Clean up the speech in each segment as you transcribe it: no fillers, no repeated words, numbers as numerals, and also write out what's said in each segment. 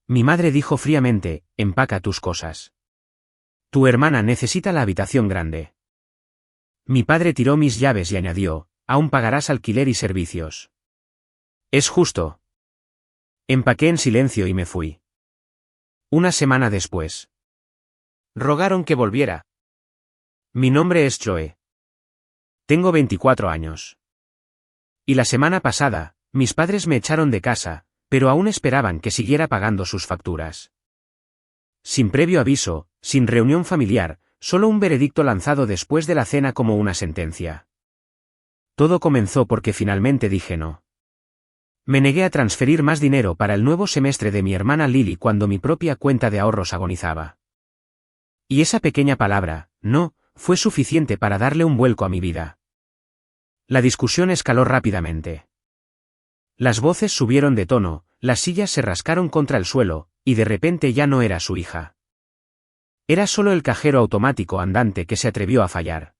Mi madre dijo fríamente, empaca tus cosas. Tu hermana necesita la habitación grande. Mi padre tiró mis llaves y añadió, aún pagarás alquiler y servicios. Es justo. Empaqué en silencio y me fui. Una semana después. Rogaron que volviera. Mi nombre es Joe. Tengo 24 años. Y la semana pasada, mis padres me echaron de casa, pero aún esperaban que siguiera pagando sus facturas. Sin previo aviso, sin reunión familiar, solo un veredicto lanzado después de la cena como una sentencia. Todo comenzó porque finalmente dije no. Me negué a transferir más dinero para el nuevo semestre de mi hermana Lily cuando mi propia cuenta de ahorros agonizaba. Y esa pequeña palabra, no, fue suficiente para darle un vuelco a mi vida. La discusión escaló rápidamente. Las voces subieron de tono, las sillas se rascaron contra el suelo, y de repente ya no era su hija. Era solo el cajero automático andante que se atrevió a fallar.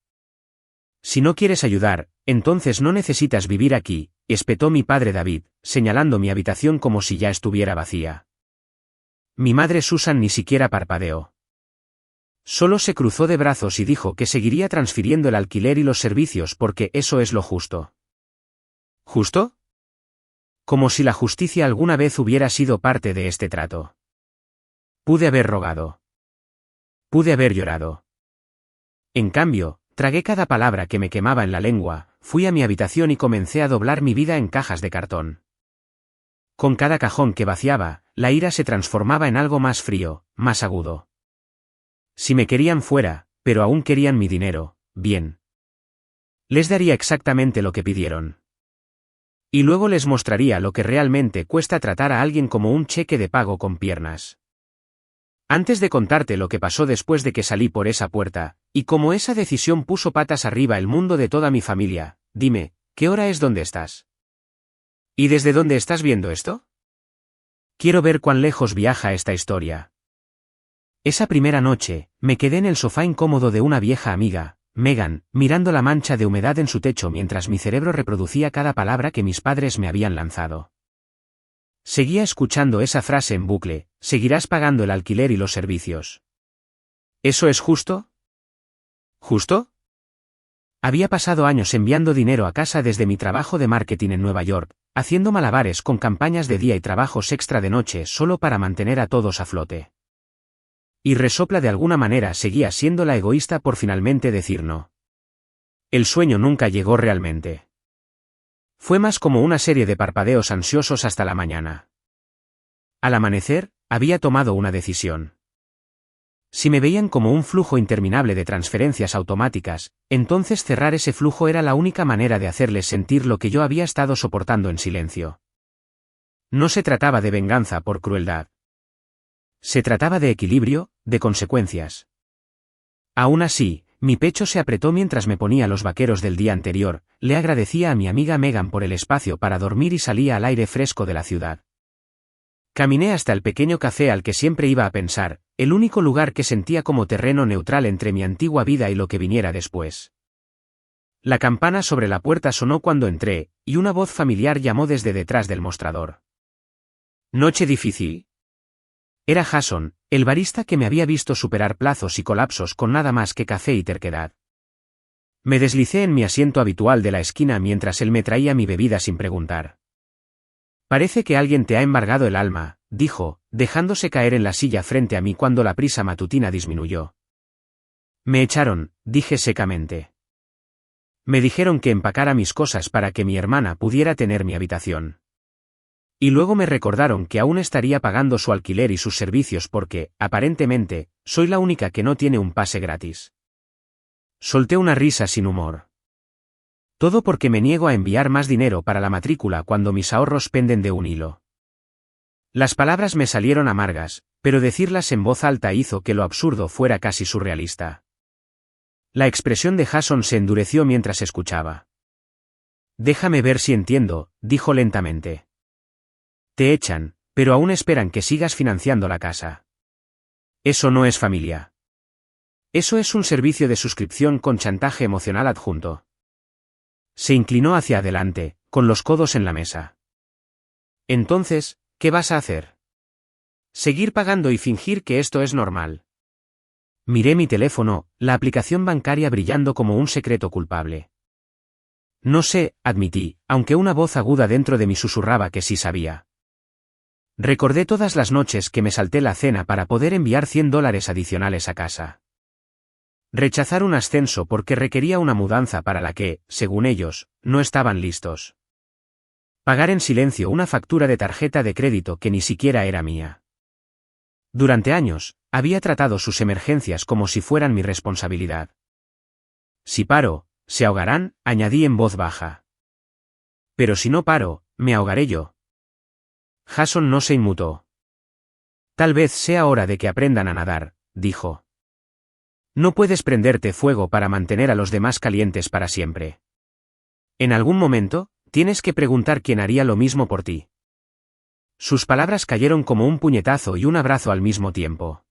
Si no quieres ayudar, entonces no necesitas vivir aquí, espetó mi padre David, señalando mi habitación como si ya estuviera vacía. Mi madre Susan ni siquiera parpadeó. Solo se cruzó de brazos y dijo que seguiría transfiriendo el alquiler y los servicios porque eso es lo justo. ¿Justo? Como si la justicia alguna vez hubiera sido parte de este trato. Pude haber rogado. Pude haber llorado. En cambio, tragué cada palabra que me quemaba en la lengua, fui a mi habitación y comencé a doblar mi vida en cajas de cartón. Con cada cajón que vaciaba, la ira se transformaba en algo más frío, más agudo. Si me querían fuera, pero aún querían mi dinero, bien. Les daría exactamente lo que pidieron. Y luego les mostraría lo que realmente cuesta tratar a alguien como un cheque de pago con piernas. Antes de contarte lo que pasó después de que salí por esa puerta, y cómo esa decisión puso patas arriba el mundo de toda mi familia, dime, ¿qué hora es donde estás? ¿Y desde dónde estás viendo esto? Quiero ver cuán lejos viaja esta historia. Esa primera noche, me quedé en el sofá incómodo de una vieja amiga, Megan, mirando la mancha de humedad en su techo mientras mi cerebro reproducía cada palabra que mis padres me habían lanzado. Seguía escuchando esa frase en bucle, seguirás pagando el alquiler y los servicios. ¿Eso es justo? ¿Justo? Había pasado años enviando dinero a casa desde mi trabajo de marketing en Nueva York, haciendo malabares con campañas de día y trabajos extra de noche solo para mantener a todos a flote. Y resopla de alguna manera seguía siendo la egoísta por finalmente decir no. El sueño nunca llegó realmente. Fue más como una serie de parpadeos ansiosos hasta la mañana. Al amanecer, había tomado una decisión. Si me veían como un flujo interminable de transferencias automáticas, entonces cerrar ese flujo era la única manera de hacerles sentir lo que yo había estado soportando en silencio. No se trataba de venganza por crueldad. Se trataba de equilibrio, de consecuencias. Aún así, mi pecho se apretó mientras me ponía los vaqueros del día anterior, le agradecía a mi amiga Megan por el espacio para dormir y salía al aire fresco de la ciudad. Caminé hasta el pequeño café al que siempre iba a pensar, el único lugar que sentía como terreno neutral entre mi antigua vida y lo que viniera después. La campana sobre la puerta sonó cuando entré, y una voz familiar llamó desde detrás del mostrador. ¿Noche difícil? Era Jason, el barista que me había visto superar plazos y colapsos con nada más que café y terquedad. Me deslicé en mi asiento habitual de la esquina mientras él me traía mi bebida sin preguntar. Parece que alguien te ha embargado el alma, dijo, dejándose caer en la silla frente a mí cuando la prisa matutina disminuyó. Me echaron, dije secamente. Me dijeron que empacara mis cosas para que mi hermana pudiera tener mi habitación. Y luego me recordaron que aún estaría pagando su alquiler y sus servicios porque, aparentemente, soy la única que no tiene un pase gratis. Solté una risa sin humor. Todo porque me niego a enviar más dinero para la matrícula cuando mis ahorros penden de un hilo. Las palabras me salieron amargas, pero decirlas en voz alta hizo que lo absurdo fuera casi surrealista. La expresión de Jason se endureció mientras escuchaba. Déjame ver si entiendo, dijo lentamente. Te echan, pero aún esperan que sigas financiando la casa. Eso no es familia. Eso es un servicio de suscripción con chantaje emocional adjunto. Se inclinó hacia adelante, con los codos en la mesa. Entonces, ¿qué vas a hacer? Seguir pagando y fingir que esto es normal. Miré mi teléfono, la aplicación bancaria brillando como un secreto culpable. No sé, admití, aunque una voz aguda dentro de mí susurraba que sí sabía. Recordé todas las noches que me salté la cena para poder enviar $100 adicionales a casa. Rechazar un ascenso porque requería una mudanza para la que, según ellos, no estaban listos. Pagar en silencio una factura de tarjeta de crédito que ni siquiera era mía. Durante años, había tratado sus emergencias como si fueran mi responsabilidad. Si paro, se ahogarán, añadí en voz baja. Pero si no paro, me ahogaré yo. Jason no se inmutó. Tal vez sea hora de que aprendan a nadar, dijo. No puedes prenderte fuego para mantener a los demás calientes para siempre. En algún momento, tienes que preguntar quién haría lo mismo por ti. Sus palabras cayeron como un puñetazo y un abrazo al mismo tiempo.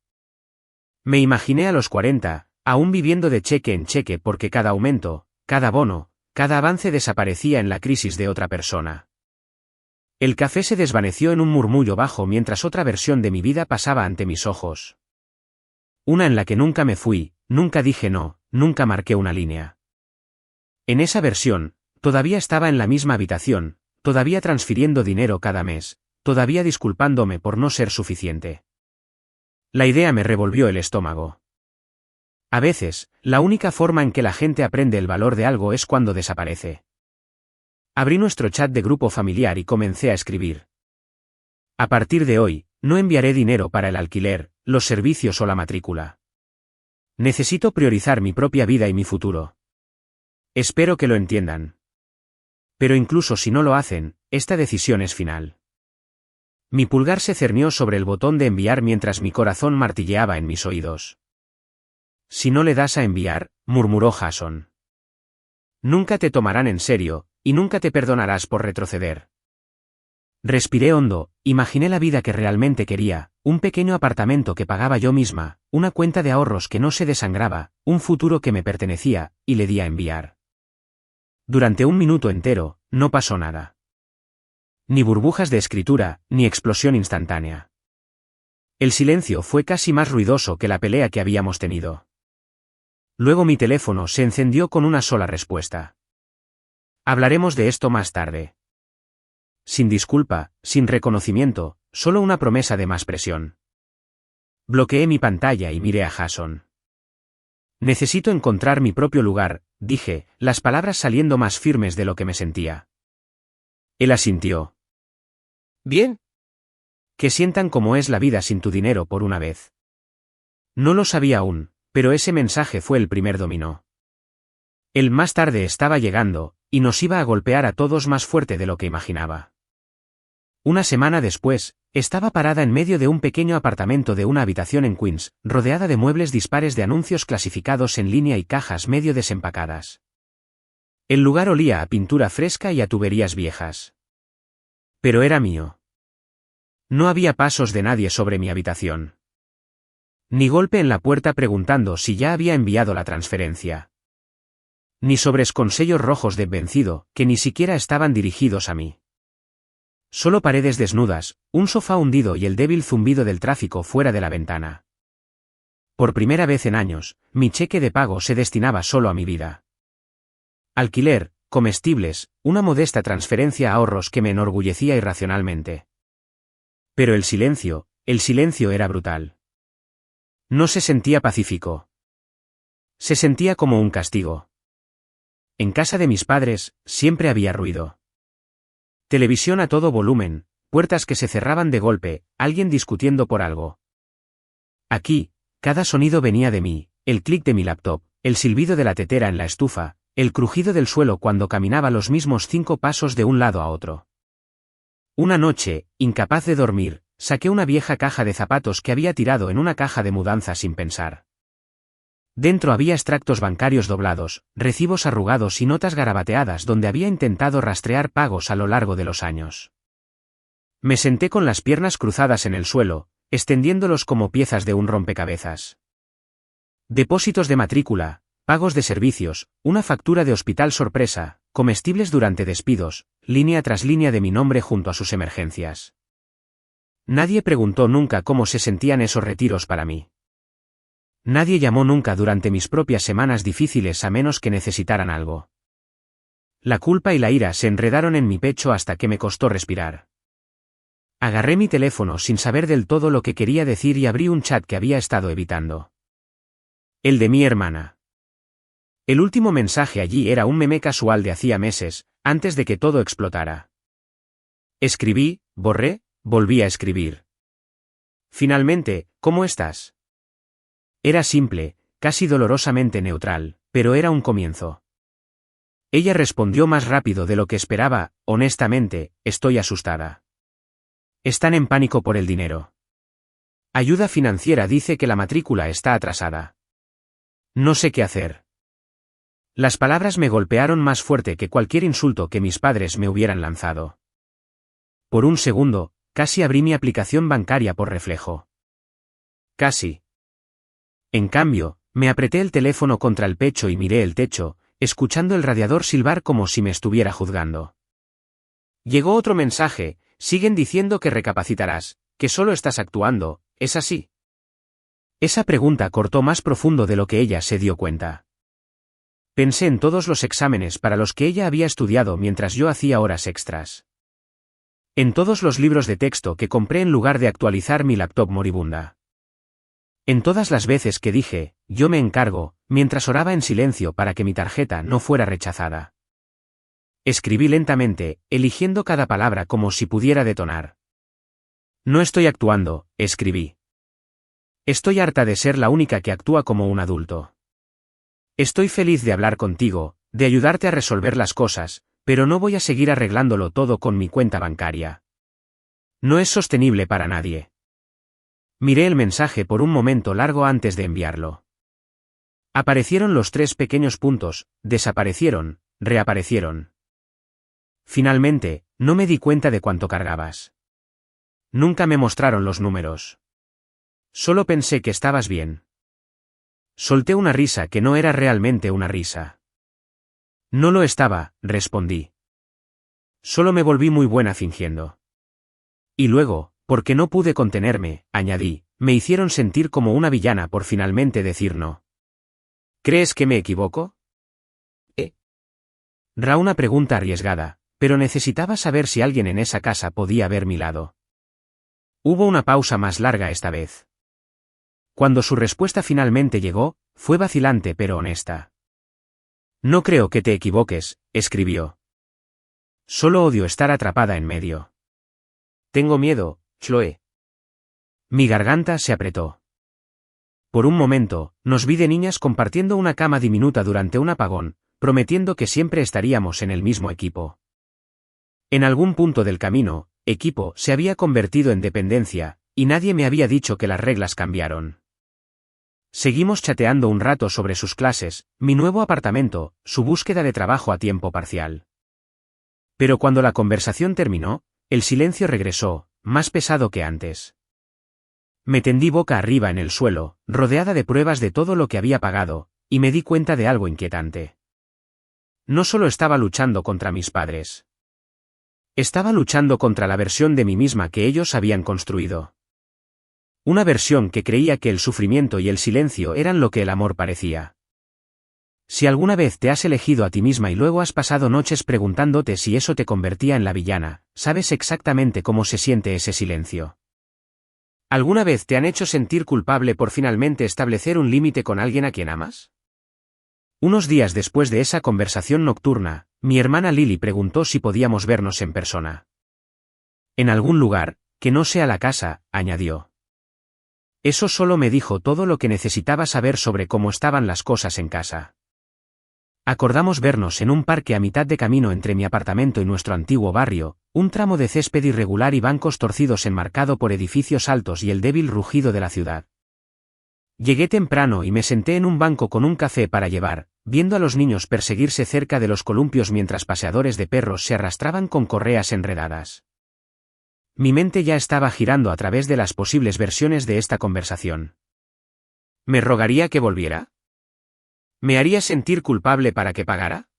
Me imaginé a los 40, aún viviendo de cheque en cheque porque cada aumento, cada bono, cada avance desaparecía en la crisis de otra persona. El café se desvaneció en un murmullo bajo mientras otra versión de mi vida pasaba ante mis ojos. Una en la que nunca me fui, nunca dije no, nunca marqué una línea. En esa versión, todavía estaba en la misma habitación, todavía transfiriendo dinero cada mes, todavía disculpándome por no ser suficiente. La idea me revolvió el estómago. A veces, la única forma en que la gente aprende el valor de algo es cuando desaparece. Abrí nuestro chat de grupo familiar y comencé a escribir. A partir de hoy, no enviaré dinero para el alquiler, los servicios o la matrícula. Necesito priorizar mi propia vida y mi futuro. Espero que lo entiendan. Pero incluso si no lo hacen, esta decisión es final. Mi pulgar se cernió sobre el botón de enviar mientras mi corazón martilleaba en mis oídos. Si no le das a enviar, murmuró Jason. Nunca te tomarán en serio, y nunca te perdonarás por retroceder. Respiré hondo, imaginé la vida que realmente quería, un pequeño apartamento que pagaba yo misma, una cuenta de ahorros que no se desangraba, un futuro que me pertenecía, y le di a enviar. Durante un minuto entero, no pasó nada. Ni burbujas de escritura, ni explosión instantánea. El silencio fue casi más ruidoso que la pelea que habíamos tenido. Luego mi teléfono se encendió con una sola respuesta. Hablaremos de esto más tarde. Sin disculpa, sin reconocimiento, solo una promesa de más presión. Bloqueé mi pantalla y miré a Jason. Necesito encontrar mi propio lugar, dije, las palabras saliendo más firmes de lo que me sentía. Él asintió. Bien. Que sientan cómo es la vida sin tu dinero por una vez. No lo sabía aún, pero ese mensaje fue el primer dominó. El más tarde estaba llegando, y nos iba a golpear a todos más fuerte de lo que imaginaba. Una semana después, estaba parada en medio de un pequeño apartamento de una habitación en Queens, rodeada de muebles dispares de anuncios clasificados en línea y cajas medio desempacadas. El lugar olía a pintura fresca y a tuberías viejas. Pero era mío. No había pasos de nadie sobre mi habitación. Ni golpe en la puerta preguntando si ya había enviado la transferencia. Ni sobres con sellos rojos de vencido, que ni siquiera estaban dirigidos a mí. Solo paredes desnudas, un sofá hundido y el débil zumbido del tráfico fuera de la ventana. Por primera vez en años, mi cheque de pago se destinaba solo a mi vida. Alquiler, comestibles, una modesta transferencia a ahorros que me enorgullecía irracionalmente. Pero el silencio era brutal. No se sentía pacífico. Se sentía como un castigo. En casa de mis padres, siempre había ruido. Televisión a todo volumen, puertas que se cerraban de golpe, alguien discutiendo por algo. Aquí, cada sonido venía de mí, el clic de mi laptop, el silbido de la tetera en la estufa, el crujido del suelo cuando caminaba los mismos 5 pasos de un lado a otro. Una noche, incapaz de dormir, saqué una vieja caja de zapatos que había tirado en una caja de mudanza sin pensar. Dentro había extractos bancarios doblados, recibos arrugados y notas garabateadas donde había intentado rastrear pagos a lo largo de los años. Me senté con las piernas cruzadas en el suelo, extendiéndolos como piezas de un rompecabezas. Depósitos de matrícula, pagos de servicios, una factura de hospital sorpresa, comestibles durante despidos, línea tras línea de mi nombre junto a sus emergencias. Nadie preguntó nunca cómo se sentían esos retiros para mí. Nadie llamó nunca durante mis propias semanas difíciles a menos que necesitaran algo. La culpa y la ira se enredaron en mi pecho hasta que me costó respirar. Agarré mi teléfono sin saber del todo lo que quería decir y abrí un chat que había estado evitando. El de mi hermana. El último mensaje allí era un meme casual de hacía meses, antes de que todo explotara. Escribí, borré, volví a escribir. Finalmente, ¿cómo estás? Era simple, casi dolorosamente neutral, pero era un comienzo. Ella respondió más rápido de lo que esperaba: honestamente, estoy asustada. Están en pánico por el dinero. Ayuda financiera dice que la matrícula está atrasada. No sé qué hacer. Las palabras me golpearon más fuerte que cualquier insulto que mis padres me hubieran lanzado. Por un segundo, casi abrí mi aplicación bancaria por reflejo. Casi. En cambio, me apreté el teléfono contra el pecho y miré el techo, escuchando el radiador silbar como si me estuviera juzgando. Llegó otro mensaje: siguen diciendo que recapacitarás, que solo estás actuando, ¿es así? Esa pregunta cortó más profundo de lo que ella se dio cuenta. Pensé en todos los exámenes para los que ella había estudiado mientras yo hacía horas extras. En todos los libros de texto que compré en lugar de actualizar mi laptop moribunda. En todas las veces que dije, yo me encargo, mientras oraba en silencio para que mi tarjeta no fuera rechazada. Escribí lentamente, eligiendo cada palabra como si pudiera detonar. No estoy actuando, escribí. Estoy harta de ser la única que actúa como un adulto. Estoy feliz de hablar contigo, de ayudarte a resolver las cosas, pero no voy a seguir arreglándolo todo con mi cuenta bancaria. No es sostenible para nadie. Miré el mensaje por un momento largo antes de enviarlo. Aparecieron los 3 pequeños puntos, desaparecieron, reaparecieron. Finalmente, no me di cuenta de cuánto cargabas. Nunca me mostraron los números. Solo pensé que estabas bien. Solté una risa que no era realmente una risa. No lo estaba, respondí. Solo me volví muy buena fingiendo. Y luego, porque no pude contenerme, añadí, me hicieron sentir como una villana por finalmente decir no. ¿Crees que me equivoco? Ra una pregunta arriesgada, pero necesitaba saber si alguien en esa casa podía ver mi lado. Hubo una pausa más larga esta vez. Cuando su respuesta finalmente llegó, fue vacilante pero honesta. No creo que te equivoques, escribió. Solo odio estar atrapada en medio. Tengo miedo, Chloe. Mi garganta se apretó. Por un momento, nos vi de niñas compartiendo una cama diminuta durante un apagón, prometiendo que siempre estaríamos en el mismo equipo. En algún punto del camino, equipo se había convertido en dependencia, y nadie me había dicho que las reglas cambiaron. Seguimos chateando un rato sobre sus clases, mi nuevo apartamento, su búsqueda de trabajo a tiempo parcial. Pero cuando la conversación terminó, el silencio regresó, más pesado que antes. Me tendí boca arriba en el suelo, rodeada de pruebas de todo lo que había pagado, y me di cuenta de algo inquietante. No solo estaba luchando contra mis padres. Estaba luchando contra la versión de mí misma que ellos habían construido. Una versión que creía que el sufrimiento y el silencio eran lo que el amor parecía. Si alguna vez te has elegido a ti misma y luego has pasado noches preguntándote si eso te convertía en la villana, sabes exactamente cómo se siente ese silencio. ¿Alguna vez te han hecho sentir culpable por finalmente establecer un límite con alguien a quien amas? Unos días después de esa conversación nocturna, mi hermana Lily preguntó si podíamos vernos en persona. En algún lugar, que no sea la casa, añadió. Eso solo me dijo todo lo que necesitaba saber sobre cómo estaban las cosas en casa. Acordamos vernos en un parque a mitad de camino entre mi apartamento y nuestro antiguo barrio, un tramo de césped irregular y bancos torcidos enmarcado por edificios altos y el débil rugido de la ciudad. Llegué temprano y me senté en un banco con un café para llevar, viendo a los niños perseguirse cerca de los columpios mientras paseadores de perros se arrastraban con correas enredadas. Mi mente ya estaba girando a través de las posibles versiones de esta conversación. ¿Me rogaría que volviera? ¿Me haría sentir culpable para que pagara?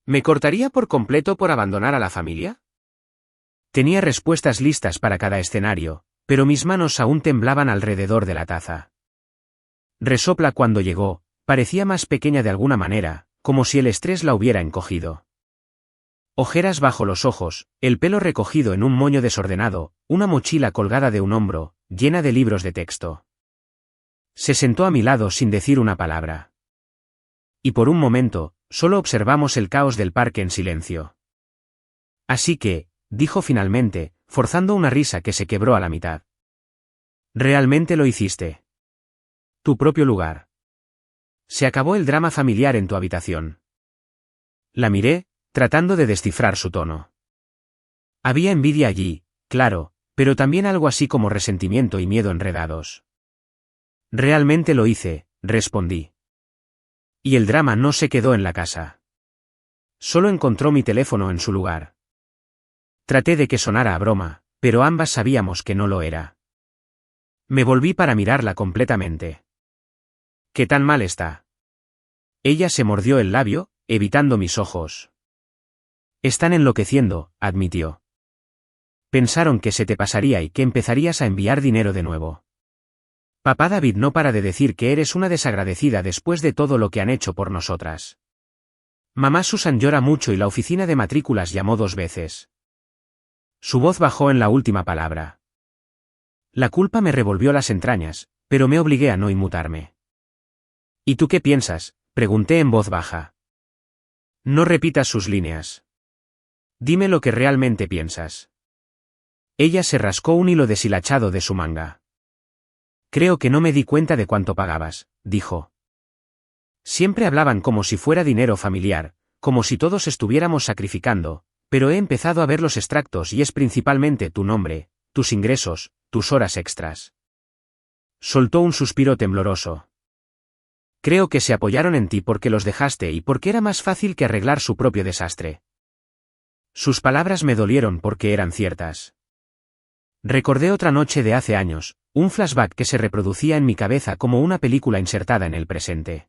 ¿Me cortaría por completo por abandonar a la familia? Tenía respuestas listas para cada escenario, pero mis manos aún temblaban alrededor de la taza. Resopla cuando llegó, parecía más pequeña de alguna manera, como si el estrés la hubiera encogido. Ojeras bajo los ojos, el pelo recogido en un moño desordenado, una mochila colgada de un hombro, llena de libros de texto. Se sentó a mi lado sin decir una palabra. Y por un momento, solo observamos el caos del parque en silencio. Así que, dijo finalmente, forzando una risa que se quebró a la mitad. ¿Realmente lo hiciste? Tu propio lugar. Se acabó el drama familiar en tu habitación. La miré, tratando de descifrar su tono. Había envidia allí, claro, pero también algo así como resentimiento y miedo enredados. Realmente lo hice, respondí. Y el drama no se quedó en la casa. Solo encontró mi teléfono en su lugar. Traté de que sonara a broma, pero ambas sabíamos que no lo era. Me volví para mirarla completamente. ¿Qué tan mal está? Ella se mordió el labio, evitando mis ojos. Están enloqueciendo, admitió. Pensaron que se te pasaría y que empezarías a enviar dinero de nuevo. Papá David no para de decir que eres una desagradecida después de todo lo que han hecho por nosotras. Mamá Susan llora mucho y la oficina de matrículas llamó 2 veces. Su voz bajó en la última palabra. La culpa me revolvió las entrañas, pero me obligué a no inmutarme. ¿Y tú qué piensas?, pregunté en voz baja. No repitas sus líneas. Dime lo que realmente piensas. Ella se rascó un hilo deshilachado de su manga. Creo que no me di cuenta de cuánto pagabas, dijo. Siempre hablaban como si fuera dinero familiar, como si todos estuviéramos sacrificando, pero he empezado a ver los extractos y es principalmente tu nombre, tus ingresos, tus horas extras. Soltó un suspiro tembloroso. Creo que se apoyaron en ti porque los dejaste y porque era más fácil que arreglar su propio desastre. Sus palabras me dolieron porque eran ciertas. Recordé otra noche de hace años, un flashback que se reproducía en mi cabeza como una película insertada en el presente.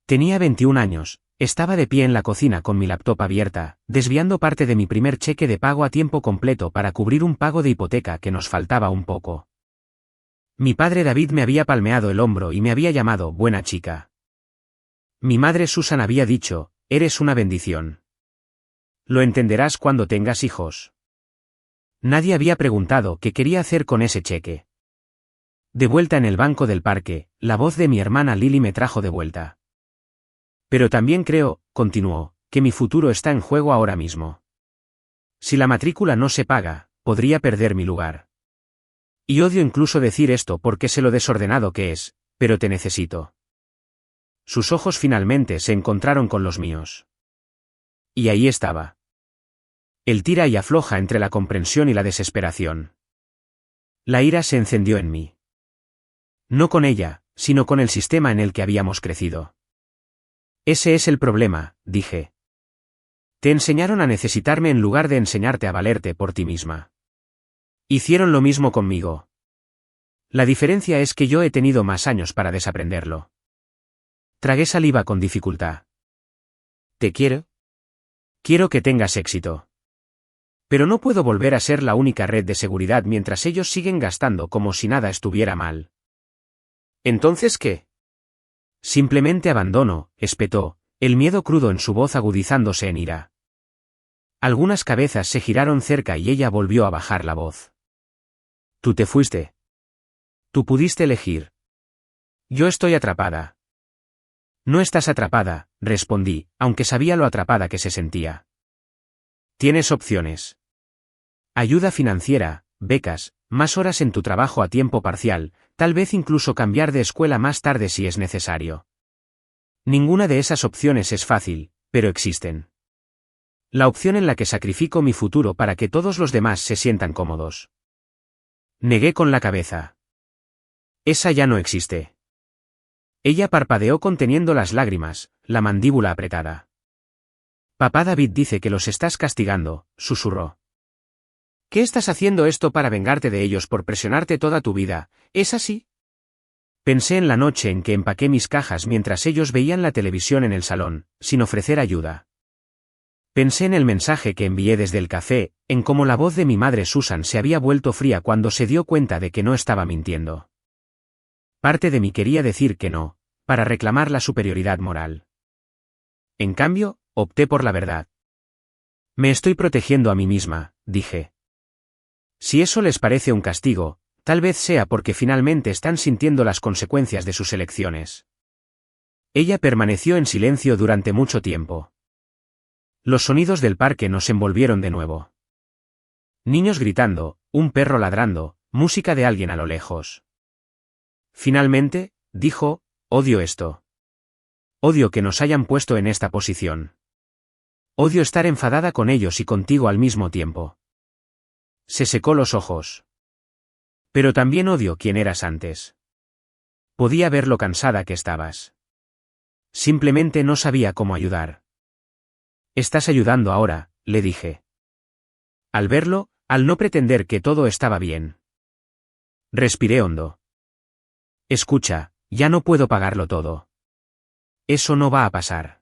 Tenía 21 años, estaba de pie en la cocina con mi laptop abierta, desviando parte de mi primer cheque de pago a tiempo completo para cubrir un pago de hipoteca que nos faltaba un poco. Mi padre David me había palmeado el hombro y me había llamado buena chica. Mi madre Susan había dicho, eres una bendición. Lo entenderás cuando tengas hijos. Nadie había preguntado qué quería hacer con ese cheque. De vuelta en el banco del parque, la voz de mi hermana Lily me trajo de vuelta. Pero también creo, continuó, que mi futuro está en juego ahora mismo. Si la matrícula no se paga, podría perder mi lugar. Y odio incluso decir esto porque sé lo desordenado que es, pero te necesito. Sus ojos finalmente se encontraron con los míos. Y ahí estaba. El tira y afloja entre la comprensión y la desesperación. La ira se encendió en mí. No con ella, sino con el sistema en el que habíamos crecido. Ese es el problema, dije. Te enseñaron a necesitarme en lugar de enseñarte a valerte por ti misma. Hicieron lo mismo conmigo. La diferencia es que yo he tenido más años para desaprenderlo. Tragué saliva con dificultad. ¿Te quiero? Quiero que tengas éxito. Pero no puedo volver a ser la única red de seguridad mientras ellos siguen gastando como si nada estuviera mal. ¿Entonces qué? Simplemente abandono, espetó, el miedo crudo en su voz agudizándose en ira. Algunas cabezas se giraron cerca y ella volvió a bajar la voz. Tú te fuiste. Tú pudiste elegir. Yo estoy atrapada. No estás atrapada, respondí, aunque sabía lo atrapada que se sentía. Tienes opciones. Ayuda financiera, becas, más horas en tu trabajo a tiempo parcial, tal vez incluso cambiar de escuela más tarde si es necesario. Ninguna de esas opciones es fácil, pero existen. La opción en la que sacrifico mi futuro para que todos los demás se sientan cómodos. Negué con la cabeza. Esa ya no existe. Ella parpadeó conteniendo las lágrimas, la mandíbula apretada. Papá David dice que los estás castigando, susurró. ¿Qué estás haciendo esto para vengarte de ellos por presionarte toda tu vida? ¿Es así? Pensé en la noche en que empaqué mis cajas mientras ellos veían la televisión en el salón, sin ofrecer ayuda. Pensé en el mensaje que envié desde el café, en cómo la voz de mi madre Susan se había vuelto fría cuando se dio cuenta de que no estaba mintiendo. Parte de mí quería decir que no, para reclamar la superioridad moral. En cambio, opté por la verdad. Me estoy protegiendo a mí misma, dije. Si eso les parece un castigo, tal vez sea porque finalmente están sintiendo las consecuencias de sus elecciones. Ella permaneció en silencio durante mucho tiempo. Los sonidos del parque nos envolvieron de nuevo. Niños gritando, un perro ladrando, música de alguien a lo lejos. Finalmente, dijo, odio esto. Odio que nos hayan puesto en esta posición. Odio estar enfadada con ellos y contigo al mismo tiempo. Se secó los ojos. Pero también odio quién eras antes. Podía ver lo cansada que estabas. Simplemente no sabía cómo ayudar. Estás ayudando ahora, le dije. Al verlo, al no pretender que todo estaba bien. Respiré hondo. Escucha, ya no puedo pagarlo todo. Eso no va a pasar.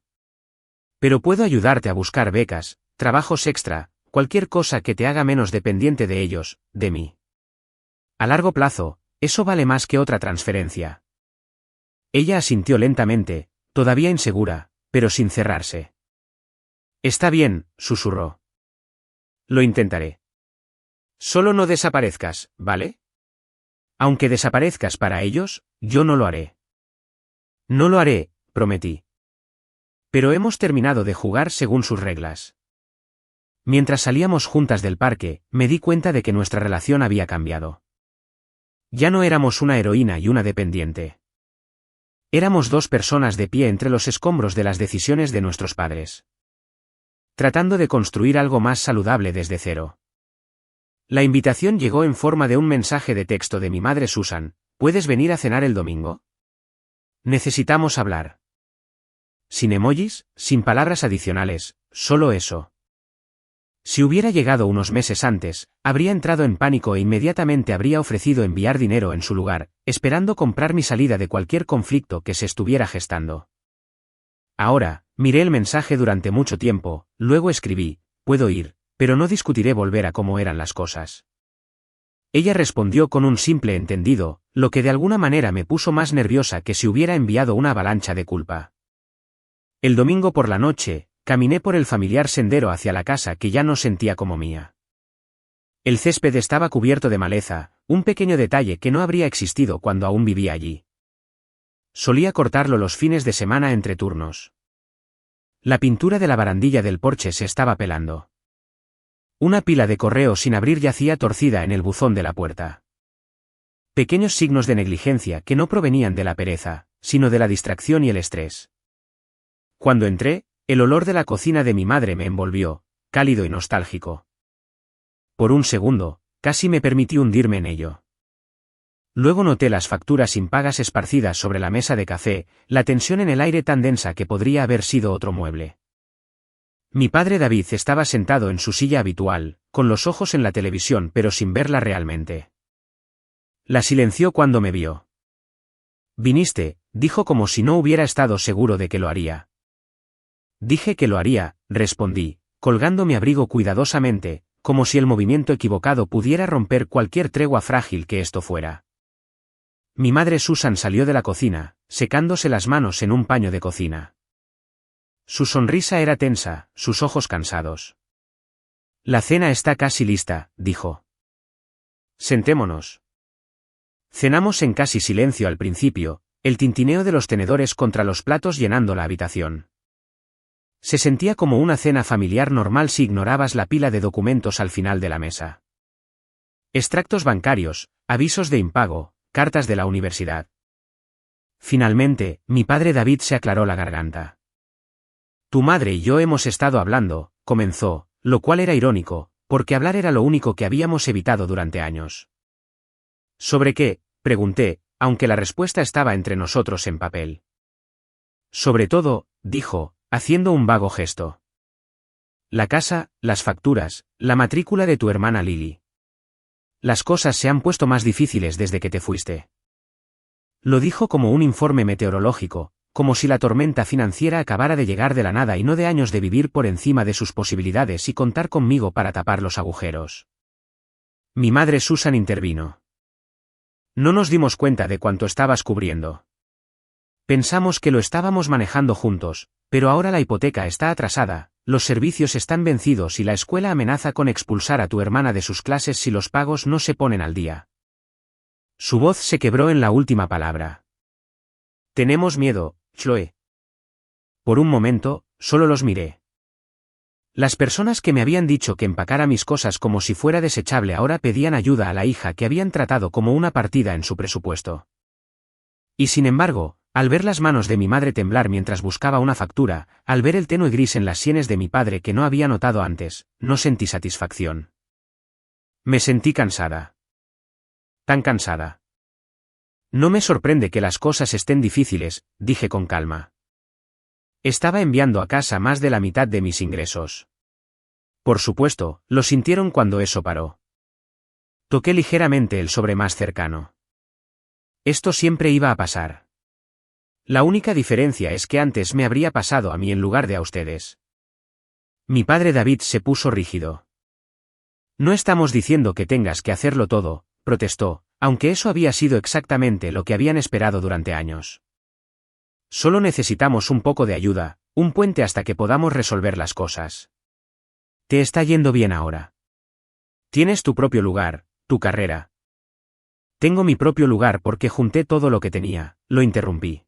Pero puedo ayudarte a buscar becas, trabajos extra, cualquier cosa que te haga menos dependiente de ellos, de mí. A largo plazo, eso vale más que otra transferencia. Ella asintió lentamente, todavía insegura, pero sin cerrarse. Está bien, susurró. Lo intentaré. Solo no desaparezcas, ¿vale? Aunque desaparezcas para ellos, yo no lo haré. No lo haré, prometí. Pero hemos terminado de jugar según sus reglas. Mientras salíamos juntas del parque, me di cuenta de que nuestra relación había cambiado. Ya no éramos una heroína y una dependiente. Éramos dos personas de pie entre los escombros de las decisiones de nuestros padres. Tratando de construir algo más saludable desde cero. La invitación llegó en forma de un mensaje de texto de mi madre Susan, ¿puedes venir a cenar el domingo? Necesitamos hablar. Sin emojis, sin palabras adicionales, solo eso. Si hubiera llegado unos meses antes, habría entrado en pánico e inmediatamente habría ofrecido enviar dinero en su lugar, esperando comprar mi salida de cualquier conflicto que se estuviera gestando. Ahora, miré el mensaje durante mucho tiempo, luego escribí, puedo ir, pero no discutiré volver a cómo eran las cosas. Ella respondió con un simple entendido, lo que de alguna manera me puso más nerviosa que si hubiera enviado una avalancha de culpa. El domingo por la noche, caminé por el familiar sendero hacia la casa que ya no sentía como mía. El césped estaba cubierto de maleza, un pequeño detalle que no habría existido cuando aún vivía allí. Solía cortarlo los fines de semana entre turnos. La pintura de la barandilla del porche se estaba pelando. Una pila de correo sin abrir yacía torcida en el buzón de la puerta. Pequeños signos de negligencia que no provenían de la pereza, sino de la distracción y el estrés. Cuando entré, el olor de la cocina de mi madre me envolvió, cálido y nostálgico. Por un segundo, casi me permití hundirme en ello. Luego noté las facturas impagas esparcidas sobre la mesa de café, la tensión en el aire tan densa que podría haber sido otro mueble. Mi padre David estaba sentado en su silla habitual, con los ojos en la televisión pero sin verla realmente. La silenció cuando me vio. Viniste, dijo como si no hubiera estado seguro de que lo haría. Dije que lo haría, respondí, colgando mi abrigo cuidadosamente, como si el movimiento equivocado pudiera romper cualquier tregua frágil que esto fuera. Mi madre Susan salió de la cocina, secándose las manos en un paño de cocina. Su sonrisa era tensa, sus ojos cansados. La cena está casi lista, dijo. Sentémonos. Cenamos en casi silencio al principio, el tintineo de los tenedores contra los platos llenando la habitación. Se sentía como una cena familiar normal si ignorabas la pila de documentos al final de la mesa. Extractos bancarios, avisos de impago, cartas de la universidad. Finalmente, mi padre David se aclaró la garganta. Tu madre y yo hemos estado hablando, comenzó, lo cual era irónico, porque hablar era lo único que habíamos evitado durante años. ¿Sobre qué?, pregunté, aunque la respuesta estaba entre nosotros en papel. Sobre todo, dijo, haciendo un vago gesto. La casa, las facturas, la matrícula de tu hermana Lily. Las cosas se han puesto más difíciles desde que te fuiste. Lo dijo como un informe meteorológico, como si la tormenta financiera acabara de llegar de la nada y no de años de vivir por encima de sus posibilidades y contar conmigo para tapar los agujeros. Mi madre Susan intervino. No nos dimos cuenta de cuánto estabas cubriendo. Pensamos que lo estábamos manejando juntos, pero ahora la hipoteca está atrasada, los servicios están vencidos y la escuela amenaza con expulsar a tu hermana de sus clases si los pagos no se ponen al día. Su voz se quebró en la última palabra. Tenemos miedo, Chloe. Por un momento, solo los miré. Las personas que me habían dicho que empacara mis cosas como si fuera desechable ahora pedían ayuda a la hija que habían tratado como una partida en su presupuesto. Y sin embargo, al ver las manos de mi madre temblar mientras buscaba una factura, al ver el tenue gris en las sienes de mi padre que no había notado antes, no sentí satisfacción. Me sentí cansada. Tan cansada. No me sorprende que las cosas estén difíciles, dije con calma. Estaba enviando a casa más de la mitad de mis ingresos. Por supuesto, lo sintieron cuando eso paró. Toqué ligeramente el sobre más cercano. Esto siempre iba a pasar. La única diferencia es que antes me habría pasado a mí en lugar de a ustedes. Mi padre David se puso rígido. No estamos diciendo que tengas que hacerlo todo, protestó, aunque eso había sido exactamente lo que habían esperado durante años. Solo necesitamos un poco de ayuda, un puente hasta que podamos resolver las cosas. Te está yendo bien ahora. Tienes tu propio lugar, tu carrera. Tengo mi propio lugar porque junté todo lo que tenía, lo interrumpí.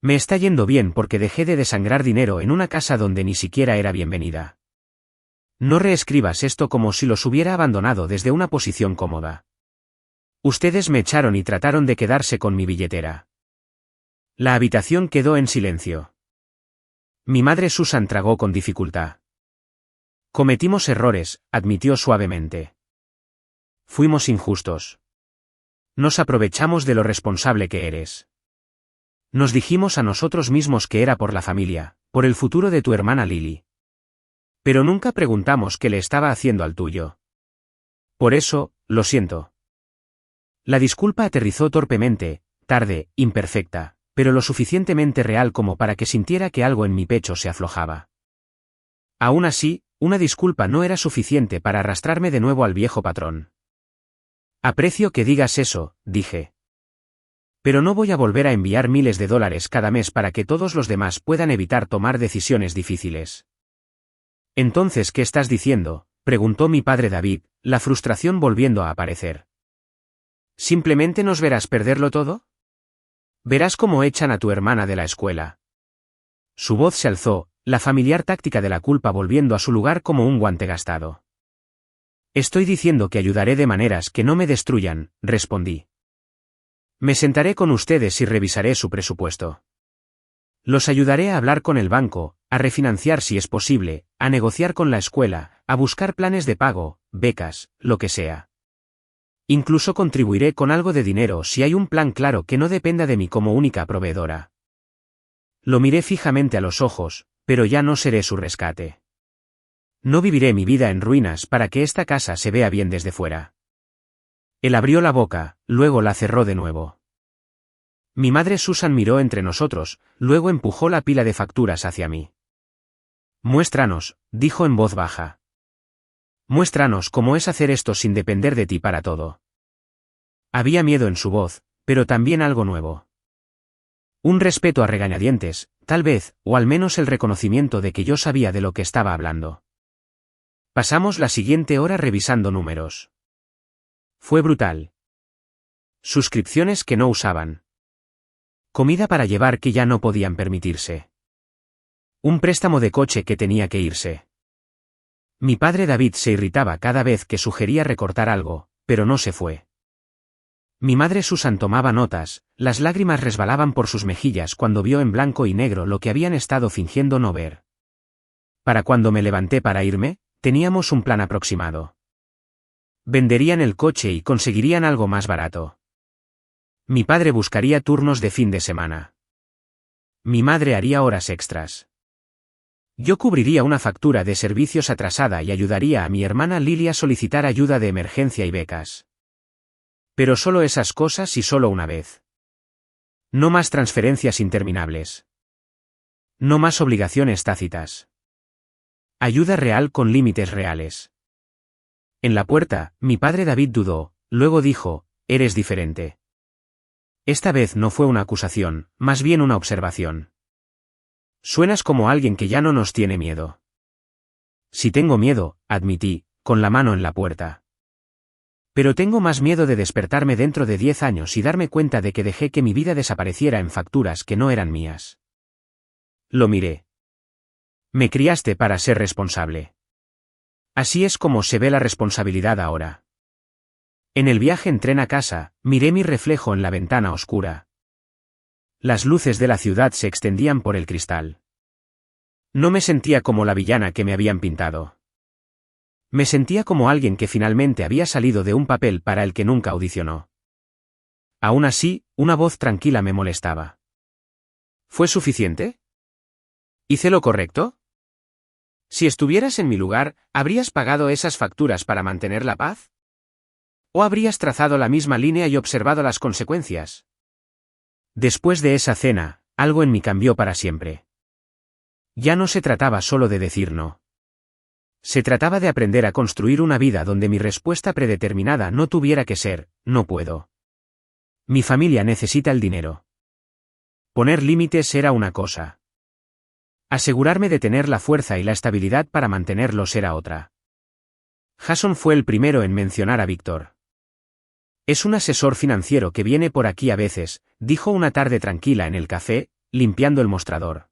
Me está yendo bien porque dejé de desangrar dinero en una casa donde ni siquiera era bienvenida. No reescribas esto como si los hubiera abandonado desde una posición cómoda. Ustedes me echaron y trataron de quedarse con mi billetera. La habitación quedó en silencio. Mi madre Susan tragó con dificultad. Cometimos errores, admitió suavemente. Fuimos injustos. Nos aprovechamos de lo responsable que eres. Nos dijimos a nosotros mismos que era por la familia, por el futuro de tu hermana Lily. Pero nunca preguntamos qué le estaba haciendo al tuyo. Por eso, lo siento. La disculpa aterrizó torpemente, tarde, imperfecta, pero lo suficientemente real como para que sintiera que algo en mi pecho se aflojaba. Aún así, una disculpa no era suficiente para arrastrarme de nuevo al viejo patrón. Aprecio que digas eso, dije. Pero no voy a volver a enviar miles de dólares cada mes para que todos los demás puedan evitar tomar decisiones difíciles. Entonces, ¿qué estás diciendo?, preguntó mi padre David, la frustración volviendo a aparecer. ¿Simplemente nos verás perderlo todo? Verás cómo echan a tu hermana de la escuela. Su voz se alzó, la familiar táctica de la culpa volviendo a su lugar como un guante gastado. Estoy diciendo que ayudaré de maneras que no me destruyan, respondí. Me sentaré con ustedes y revisaré su presupuesto. Los ayudaré a hablar con el banco, a refinanciar si es posible, a negociar con la escuela, a buscar planes de pago, becas, lo que sea. Incluso contribuiré con algo de dinero si hay un plan claro que no dependa de mí como única proveedora. Lo miré fijamente a los ojos, pero ya no seré su rescate. No viviré mi vida en ruinas para que esta casa se vea bien desde fuera. Él abrió la boca, luego la cerró de nuevo. Mi madre Susan miró entre nosotros, luego empujó la pila de facturas hacia mí. Muéstranos, dijo en voz baja. Muéstranos cómo es hacer esto sin depender de ti para todo. Había miedo en su voz, pero también algo nuevo. Un respeto a regañadientes, tal vez, o al menos el reconocimiento de que yo sabía de lo que estaba hablando. Pasamos la siguiente hora revisando números. Fue brutal. Suscripciones que no usaban. Comida para llevar que ya no podían permitirse. Un préstamo de coche que tenía que irse. Mi padre David se irritaba cada vez que sugería recortar algo, pero no se fue. Mi madre Susan tomaba notas, las lágrimas resbalaban por sus mejillas cuando vio en blanco y negro lo que habían estado fingiendo no ver. Para cuando me levanté para irme, teníamos un plan aproximado. Venderían el coche y conseguirían algo más barato. Mi padre buscaría turnos de fin de semana. Mi madre haría horas extras. Yo cubriría una factura de servicios atrasada y ayudaría a mi hermana Lily a solicitar ayuda de emergencia y becas. Pero solo esas cosas y solo una vez. No más transferencias interminables. No más obligaciones tácitas. Ayuda real con límites reales. En la puerta, mi padre David dudó, luego dijo, eres diferente. Esta vez no fue una acusación, más bien una observación. Suenas como alguien que ya no nos tiene miedo. Si tengo miedo, admití, con la mano en la puerta. Pero tengo más miedo de despertarme dentro de 10 años y darme cuenta de que dejé que mi vida desapareciera en facturas que no eran mías. Lo miré. Me criaste para ser responsable. Así es como se ve la responsabilidad ahora. En el viaje en tren a casa, miré mi reflejo en la ventana oscura. Las luces de la ciudad se extendían por el cristal. No me sentía como la villana que me habían pintado. Me sentía como alguien que finalmente había salido de un papel para el que nunca audicionó. Aún así, una voz tranquila me molestaba. ¿Fue suficiente? ¿Hice lo correcto? Si estuvieras en mi lugar, ¿habrías pagado esas facturas para mantener la paz? ¿O habrías trazado la misma línea y observado las consecuencias? Después de esa cena, algo en mí cambió para siempre. Ya no se trataba solo de decir no. Se trataba de aprender a construir una vida donde mi respuesta predeterminada no tuviera que ser, no puedo. Mi familia necesita el dinero. Poner límites era una cosa. Asegurarme de tener la fuerza y la estabilidad para mantenerlos era otra. Jason fue el primero en mencionar a Víctor. Es un asesor financiero que viene por aquí a veces, dijo una tarde tranquila en el café, limpiando el mostrador.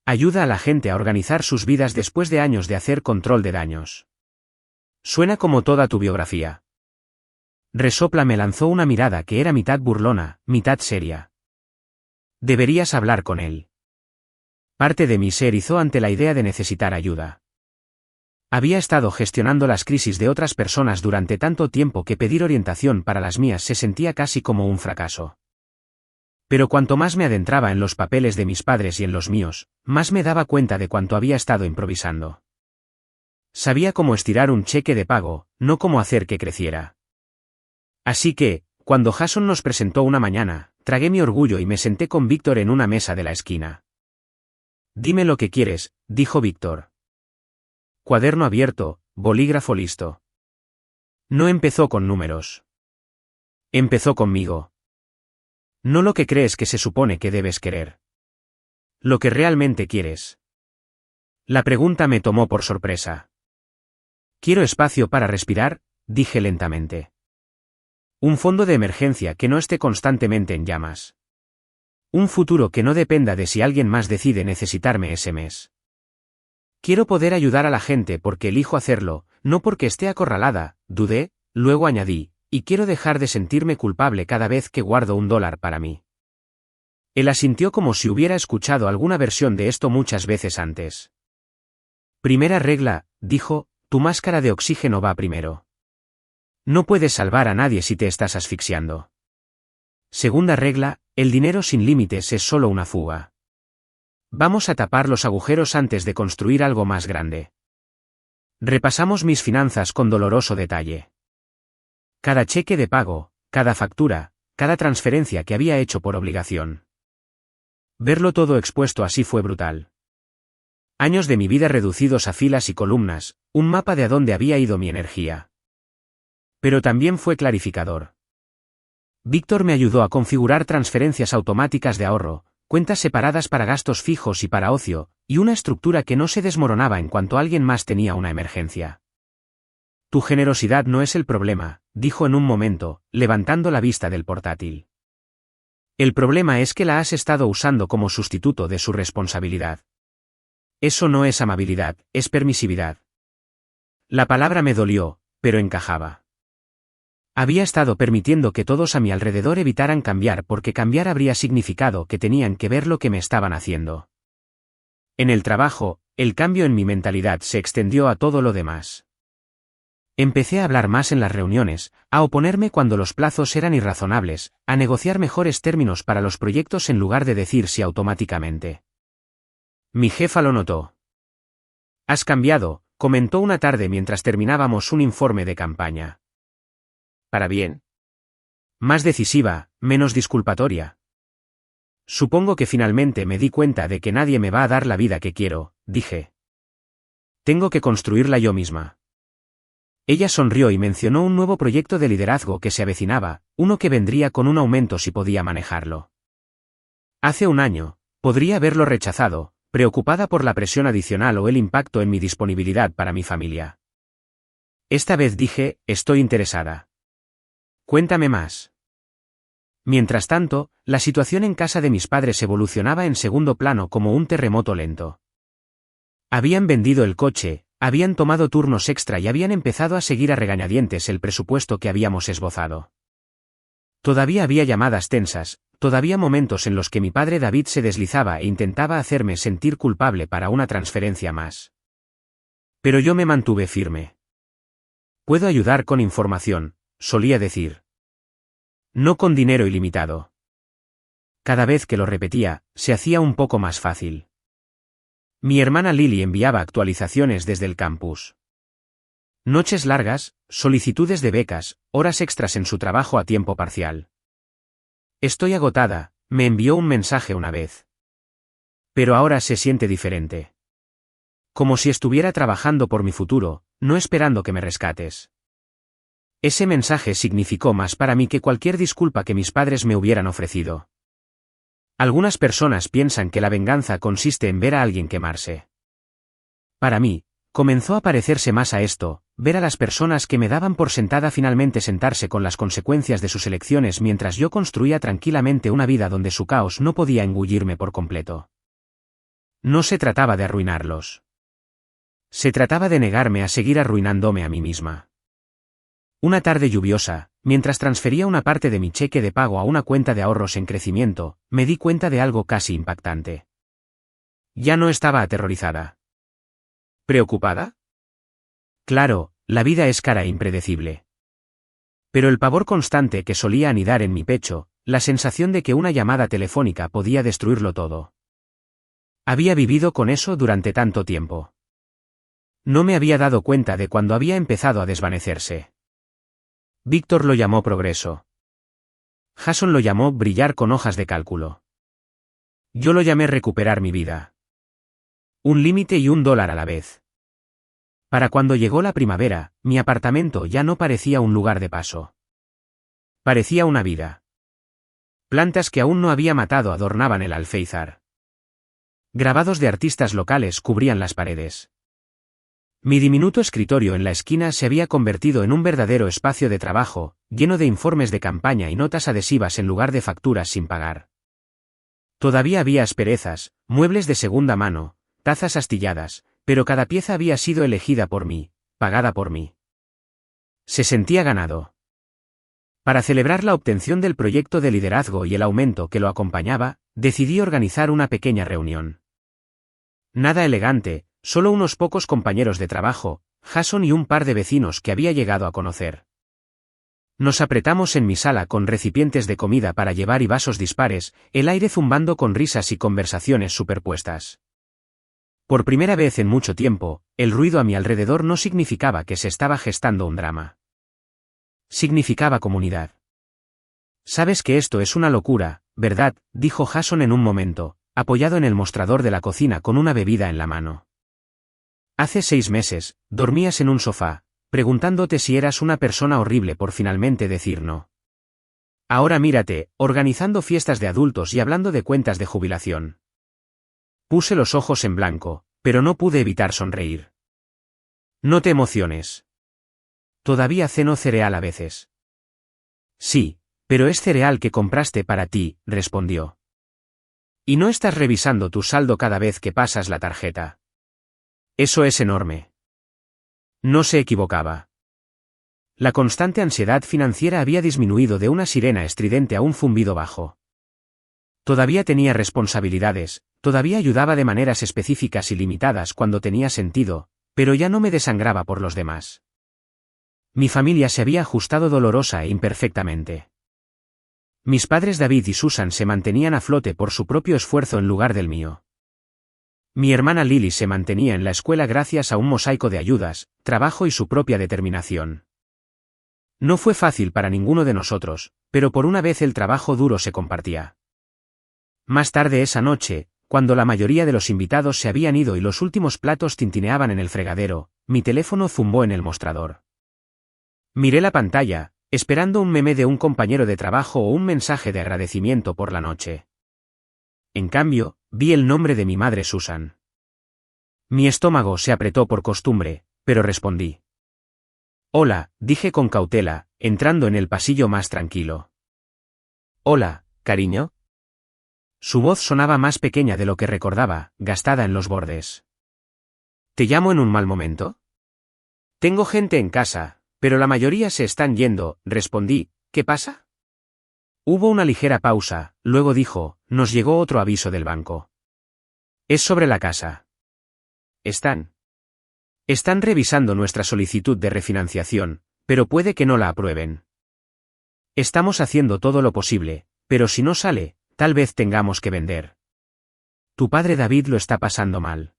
Ayuda a la gente a organizar sus vidas después de años de hacer control de daños. Suena como toda tu biografía. Resopla me lanzó una mirada que era mitad burlona, mitad seria. Deberías hablar con él. Parte de mí se erizó ante la idea de necesitar ayuda. Había estado gestionando las crisis de otras personas durante tanto tiempo que pedir orientación para las mías se sentía casi como un fracaso. Pero cuanto más me adentraba en los papeles de mis padres y en los míos, más me daba cuenta de cuánto había estado improvisando. Sabía cómo estirar un cheque de pago, no cómo hacer que creciera. Así que, cuando Jason nos presentó una mañana, tragué mi orgullo y me senté con Víctor en una mesa de la esquina. Dime lo que quieres, dijo Víctor. Cuaderno abierto, bolígrafo listo. No empezó con números. Empezó conmigo. No lo que crees que se supone que debes querer. Lo que realmente quieres. La pregunta me tomó por sorpresa. Quiero espacio para respirar, dije lentamente. Un fondo de emergencia que no esté constantemente en llamas. Un futuro que no dependa de si alguien más decide necesitarme ese mes. Quiero poder ayudar a la gente porque elijo hacerlo, no porque esté acorralada, dudé, luego añadí, y quiero dejar de sentirme culpable cada vez que guardo $1 para mí. Él asintió como si hubiera escuchado alguna versión de esto muchas veces antes. Primera regla, dijo, tu máscara de oxígeno va primero. No puedes salvar a nadie si te estás asfixiando. Segunda regla, el dinero sin límites es solo una fuga. Vamos a tapar los agujeros antes de construir algo más grande. Repasamos mis finanzas con doloroso detalle. Cada cheque de pago, cada factura, cada transferencia que había hecho por obligación. Verlo todo expuesto así fue brutal. Años de mi vida reducidos a filas y columnas, un mapa de a dónde había ido mi energía. Pero también fue clarificador. Víctor me ayudó a configurar transferencias automáticas de ahorro, cuentas separadas para gastos fijos y para ocio, y una estructura que no se desmoronaba en cuanto alguien más tenía una emergencia. Tu generosidad no es el problema, dijo en un momento, levantando la vista del portátil. El problema es que la has estado usando como sustituto de su responsabilidad. Eso no es amabilidad, es permisividad. La palabra me dolió, pero encajaba. Había estado permitiendo que todos a mi alrededor evitaran cambiar porque cambiar habría significado que tenían que ver lo que me estaban haciendo. En el trabajo, el cambio en mi mentalidad se extendió a todo lo demás. Empecé a hablar más en las reuniones, a oponerme cuando los plazos eran irrazonables, a negociar mejores términos para los proyectos en lugar de decir sí automáticamente. Mi jefa lo notó. Has cambiado, comentó una tarde mientras terminábamos un informe de campaña. Para bien. Más decisiva, menos disculpatoria. Supongo que finalmente me di cuenta de que nadie me va a dar la vida que quiero, dije. Tengo que construirla yo misma. Ella sonrió y mencionó un nuevo proyecto de liderazgo que se avecinaba, uno que vendría con un aumento si podía manejarlo. Hace un año, podría haberlo rechazado, preocupada por la presión adicional o el impacto en mi disponibilidad para mi familia. Esta vez dije, estoy interesada. Cuéntame más. Mientras tanto, la situación en casa de mis padres evolucionaba en segundo plano como un terremoto lento. Habían vendido el coche, habían tomado turnos extra y habían empezado a seguir a regañadientes el presupuesto que habíamos esbozado. Todavía había llamadas tensas, todavía momentos en los que mi padre David se deslizaba e intentaba hacerme sentir culpable para una transferencia más. Pero yo me mantuve firme. Puedo ayudar con información, solía decir. No con dinero ilimitado. Cada vez que lo repetía, se hacía un poco más fácil. Mi hermana Lily enviaba actualizaciones desde el campus. Noches largas, solicitudes de becas, horas extras en su trabajo a tiempo parcial. Estoy agotada, me envió un mensaje una vez. Pero ahora se siente diferente. Como si estuviera trabajando por mi futuro, no esperando que me rescates. Ese mensaje significó más para mí que cualquier disculpa que mis padres me hubieran ofrecido. Algunas personas piensan que la venganza consiste en ver a alguien quemarse. Para mí, comenzó a parecerse más a esto, ver a las personas que me daban por sentada finalmente sentarse con las consecuencias de sus elecciones mientras yo construía tranquilamente una vida donde su caos no podía engullirme por completo. No se trataba de arruinarlos. Se trataba de negarme a seguir arruinándome a mí misma. Una tarde lluviosa, mientras transfería una parte de mi cheque de pago a una cuenta de ahorros en crecimiento, me di cuenta de algo casi impactante. Ya no estaba aterrorizada. ¿Preocupada? Claro, la vida es cara e impredecible. Pero el pavor constante que solía anidar en mi pecho, la sensación de que una llamada telefónica podía destruirlo todo. Había vivido con eso durante tanto tiempo. No me había dado cuenta de cuando había empezado a desvanecerse. Víctor lo llamó progreso. Jason lo llamó brillar con hojas de cálculo. Yo lo llamé recuperar mi vida. Un límite y $1 a la vez. Para cuando llegó la primavera, mi apartamento ya no parecía un lugar de paso. Parecía una vida. Plantas que aún no había matado adornaban el alféizar. Grabados de artistas locales cubrían las paredes. Mi diminuto escritorio en la esquina se había convertido en un verdadero espacio de trabajo, lleno de informes de campaña y notas adhesivas en lugar de facturas sin pagar. Todavía había asperezas, muebles de segunda mano, tazas astilladas, pero cada pieza había sido elegida por mí, pagada por mí. Se sentía ganado. Para celebrar la obtención del proyecto de liderazgo y el aumento que lo acompañaba, decidí organizar una pequeña reunión. Nada elegante, solo unos pocos compañeros de trabajo, Jason y un par de vecinos que había llegado a conocer. Nos apretamos en mi sala con recipientes de comida para llevar y vasos dispares, el aire zumbando con risas y conversaciones superpuestas. Por primera vez en mucho tiempo, el ruido a mi alrededor no significaba que se estaba gestando un drama. Significaba comunidad. Sabes que esto es una locura, ¿verdad?, dijo Jason en un momento, apoyado en el mostrador de la cocina con una bebida en la mano. Hace 6 meses, dormías en un sofá, preguntándote si eras una persona horrible por finalmente decir no. Ahora mírate, organizando fiestas de adultos y hablando de cuentas de jubilación. Puse los ojos en blanco, pero no pude evitar sonreír. No te emociones. Todavía ceno cereal a veces. Sí, pero es cereal que compraste para ti, respondió. Y no estás revisando tu saldo cada vez que pasas la tarjeta. Eso es enorme. No se equivocaba. La constante ansiedad financiera había disminuido de una sirena estridente a un zumbido bajo. Todavía tenía responsabilidades, todavía ayudaba de maneras específicas y limitadas cuando tenía sentido, pero ya no me desangraba por los demás. Mi familia se había ajustado dolorosa e imperfectamente. Mis padres David y Susan se mantenían a flote por su propio esfuerzo en lugar del mío. Mi hermana Lily se mantenía en la escuela gracias a un mosaico de ayudas, trabajo y su propia determinación. No fue fácil para ninguno de nosotros, pero por una vez el trabajo duro se compartía. Más tarde esa noche, cuando la mayoría de los invitados se habían ido y los últimos platos tintineaban en el fregadero, mi teléfono zumbó en el mostrador. Miré la pantalla, esperando un meme de un compañero de trabajo o un mensaje de agradecimiento por la noche. En cambio, vi el nombre de mi madre Susan. Mi estómago se apretó por costumbre, pero respondí. Hola, dije con cautela, entrando en el pasillo más tranquilo. Hola, cariño. Su voz sonaba más pequeña de lo que recordaba, gastada en los bordes. ¿Te llamo en un mal momento? Tengo gente en casa, pero la mayoría se están yendo, respondí. ¿Qué pasa? Hubo una ligera pausa, luego dijo, nos llegó otro aviso del banco. Es sobre la casa. Están revisando nuestra solicitud de refinanciación, pero puede que no la aprueben. Estamos haciendo todo lo posible, pero si no sale, tal vez tengamos que vender. Tu padre David lo está pasando mal.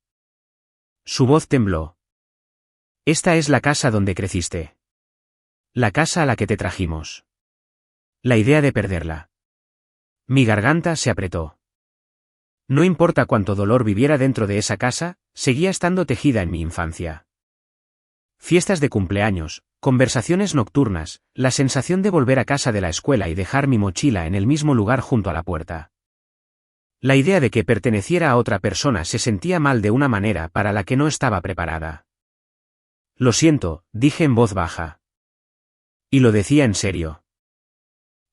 Su voz tembló. Esta es la casa donde creciste. La casa a la que te trajimos. La idea de perderla. Mi garganta se apretó. No importa cuánto dolor viviera dentro de esa casa, seguía estando tejida en mi infancia. Fiestas de cumpleaños, conversaciones nocturnas, la sensación de volver a casa de la escuela y dejar mi mochila en el mismo lugar junto a la puerta. La idea de que perteneciera a otra persona se sentía mal de una manera para la que no estaba preparada. Lo siento, dije en voz baja. Y lo decía en serio.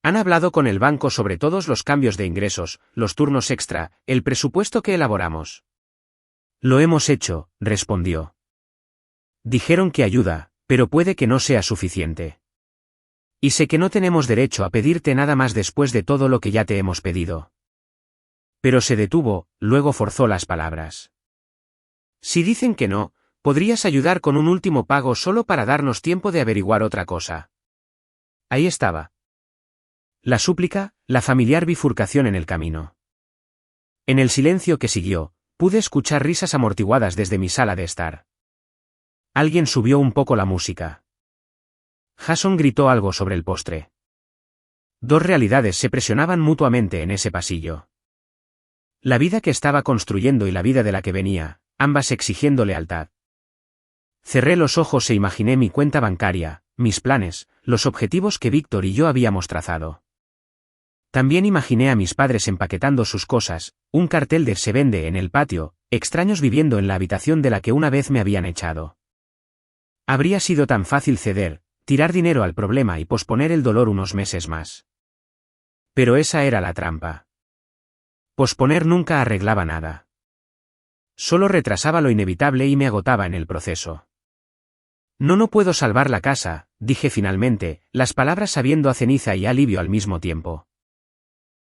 Han hablado con el banco sobre todos los cambios de ingresos, los turnos extra, el presupuesto que elaboramos. Lo hemos hecho, respondió. Dijeron que ayuda, pero puede que no sea suficiente. Y sé que no tenemos derecho a pedirte nada más después de todo lo que ya te hemos pedido. Pero se detuvo, luego forzó las palabras. Si dicen que no, podrías ayudar con un último pago solo para darnos tiempo de averiguar otra cosa. Ahí estaba. La súplica, la familiar bifurcación en el camino. En el silencio que siguió, pude escuchar risas amortiguadas desde mi sala de estar. Alguien subió un poco la música. Jason gritó algo sobre el postre. Dos realidades se presionaban mutuamente en ese pasillo. La vida que estaba construyendo y la vida de la que venía, ambas exigiendo lealtad. Cerré los ojos e imaginé mi cuenta bancaria, mis planes, los objetivos que Víctor y yo habíamos trazado. También imaginé a mis padres empaquetando sus cosas, un cartel de "se vende" en el patio, extraños viviendo en la habitación de la que una vez me habían echado. Habría sido tan fácil ceder, tirar dinero al problema y posponer el dolor unos meses más. Pero esa era la trampa. Posponer nunca arreglaba nada. Solo retrasaba lo inevitable y me agotaba en el proceso. No puedo salvar la casa, dije finalmente, las palabras sabiendo a ceniza y alivio al mismo tiempo.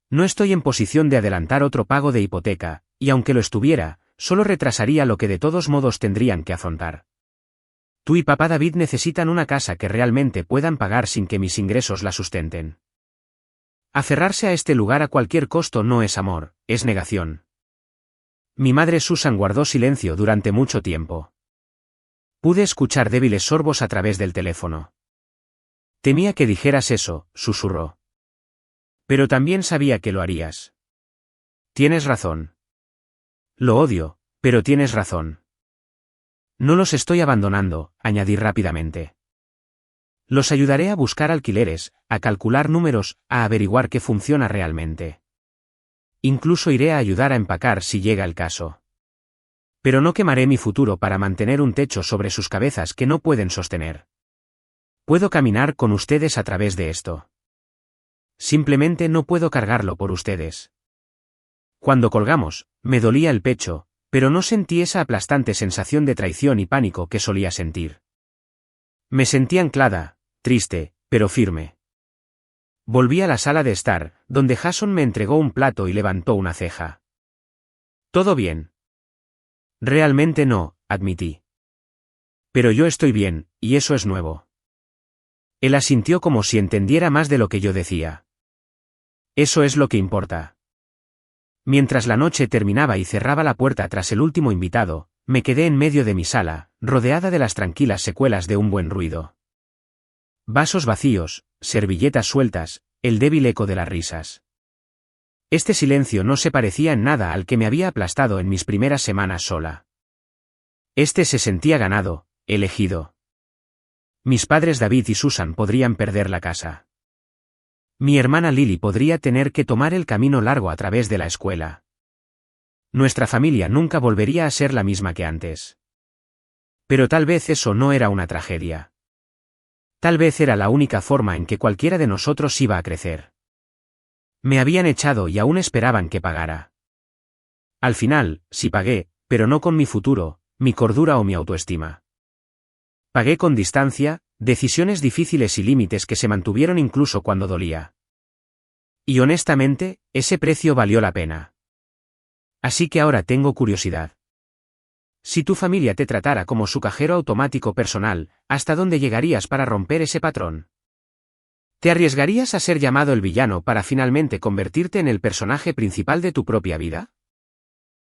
No estoy en posición de adelantar otro pago de hipoteca, y aunque lo estuviera, solo retrasaría lo que de todos modos tendrían que afrontar. Tú y papá David necesitan una casa que realmente puedan pagar sin que mis ingresos la sustenten. Aferrarse a este lugar a cualquier costo no es amor, es negación. Mi madre Susan guardó silencio durante mucho tiempo. Pude escuchar débiles sorbos a través del teléfono. Temía que dijeras eso, susurró. Pero también sabía que lo harías. Tienes razón. Lo odio, pero tienes razón. No los estoy abandonando, añadí rápidamente. Los ayudaré a buscar alquileres, a calcular números, a averiguar qué funciona realmente. Incluso iré a ayudar a empacar si llega el caso. Pero no quemaré mi futuro para mantener un techo sobre sus cabezas que no pueden sostener. Puedo caminar con ustedes a través de esto. Simplemente no puedo cargarlo por ustedes. Cuando colgamos, me dolía el pecho, pero no sentí esa aplastante sensación de traición y pánico que solía sentir. Me sentí anclada, triste, pero firme. Volví a la sala de estar, donde Jason me entregó un plato y levantó una ceja. ¿Todo bien? Realmente no, admití. Pero yo estoy bien, y eso es nuevo. Él asintió como si entendiera más de lo que yo decía. Eso es lo que importa. Mientras la noche terminaba y cerraba la puerta tras el último invitado, me quedé en medio de mi sala, rodeada de las tranquilas secuelas de un buen ruido. Vasos vacíos, servilletas sueltas, el débil eco de las risas. Este silencio no se parecía en nada al que me había aplastado en mis primeras semanas sola. Este se sentía ganado, elegido. Mis padres David y Susan podrían perder la casa. Mi hermana Lily podría tener que tomar el camino largo a través de la escuela. Nuestra familia nunca volvería a ser la misma que antes. Pero tal vez eso no era una tragedia. Tal vez era la única forma en que cualquiera de nosotros iba a crecer. Me habían echado y aún esperaban que pagara. Al final, sí pagué, pero no con mi futuro, mi cordura o mi autoestima. Pagué con distancia, decisiones difíciles y límites que se mantuvieron incluso cuando dolía. Y honestamente, ese precio valió la pena. Así que ahora tengo curiosidad. Si tu familia te tratara como su cajero automático personal, ¿hasta dónde llegarías para romper ese patrón? ¿Te arriesgarías a ser llamado el villano para finalmente convertirte en el personaje principal de tu propia vida?